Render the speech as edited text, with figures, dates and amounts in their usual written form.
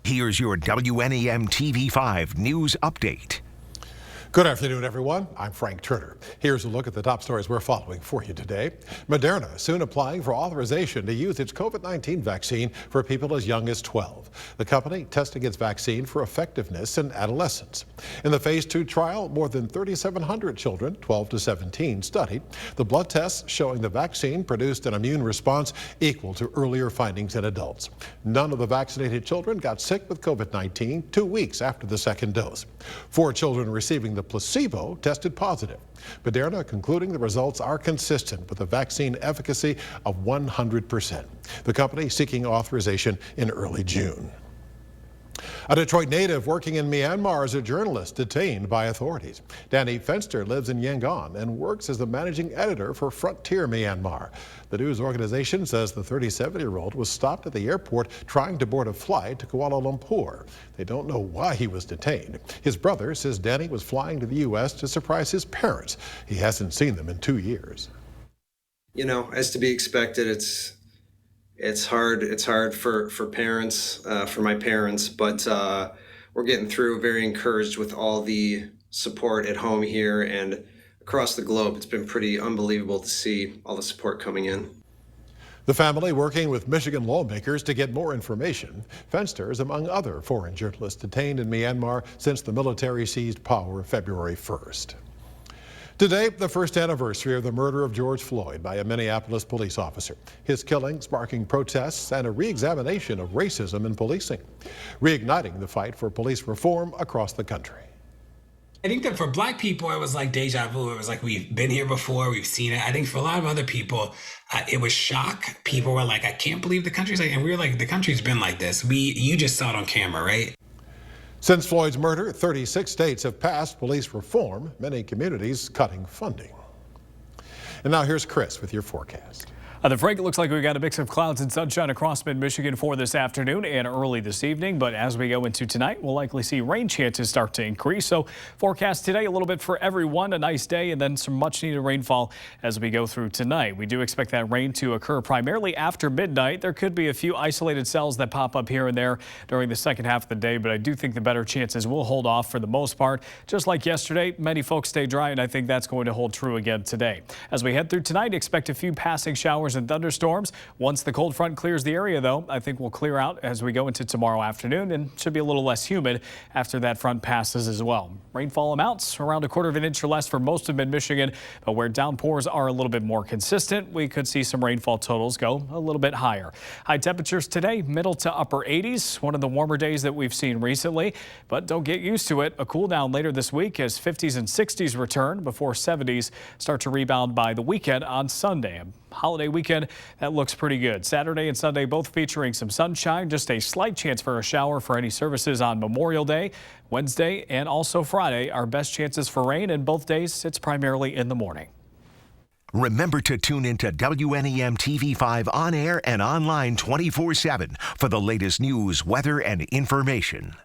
Here's your WNEM TV5 news update. Good afternoon, everyone. I'm Frank Turner. Here's a look at the top stories we're following for you today. Moderna soon applying for authorization to use its COVID-19 vaccine for people as young as 12. The company testing its vaccine for effectiveness in adolescents. In the phase 2 trial, more than 3,700 children, 12 to 17, studied. The blood tests showing the vaccine produced an immune response equal to earlier findings in adults. None of the vaccinated children got sick with COVID-19 2 weeks after the second dose. 4 children receiving the placebo tested positive. Moderna concluding the results are consistent with the vaccine efficacy of 100%. The company seeking authorization in early June. A Detroit native working in Myanmar as a journalist detained by authorities. Danny Fenster lives in Yangon and works as the managing editor for Frontier Myanmar. The news organization says the 37-year-old was stopped at the airport trying to board a flight to Kuala Lumpur. They don't know why he was detained. His brother says Danny was flying to the U.S. to surprise his parents. He hasn't seen them in 2 years. You know, as to be expected, it's hard for parents, for my parents, but we're getting through. Very encouraged with all the support at home here and across the globe. It's been pretty unbelievable to see all the support coming in. The family working with Michigan lawmakers to get more information. Fenster is among other foreign journalists detained in Myanmar since the military seized power February 1st. Today, the first anniversary of the murder of George Floyd by a Minneapolis police officer. His killing sparking protests and a re-examination of racism in policing, reigniting the fight for police reform across the country. I think that for Black people, it was like deja vu. It was like we've been here before, we've seen it. I think for a lot of other people, it was shock. People were like, I can't believe the country's like, and we were like, the country's been like this. You just saw it on camera, right? Since Floyd's murder, 36 states have passed police reform, many communities cutting funding. And now here's Chris with your forecast. Frank, it looks like we've got a mix of clouds and sunshine across mid-Michigan for this afternoon and early this evening. But as we go into tonight, we'll likely see rain chances start to increase. So forecast today, a little bit for everyone, a nice day, and then some much needed rainfall as we go through tonight. We do expect that rain to occur primarily after midnight. There could be a few isolated cells that pop up here and there during the second half of the day, but I do think the better chances will hold off for the most part. Just like yesterday, many folks stay dry, and I think that's going to hold true again today. As we head through tonight, expect a few passing showers and thunderstorms. Once the cold front clears the area, though, I think we'll clear out as we go into tomorrow afternoon and should be a little less humid after that front passes as well. Rainfall amounts around a quarter of an inch or less for most of mid-Michigan, but where downpours are a little bit more consistent, we could see some rainfall totals go a little bit higher. High temperatures today, middle to upper 80s, one of the warmer days that we've seen recently, but don't get used to it. A cool down later this week as 50s and 60s return before 70s start to rebound by the weekend on Sunday. Holiday weekend, that looks pretty good. Saturday and Sunday both featuring some sunshine, just a slight chance for a shower for any services on Memorial Day. Wednesday and also Friday, our best chances for rain, and both days it's primarily in the morning. Remember to tune into WNEM TV5 on air and online 24/7 for the latest news, weather, and information.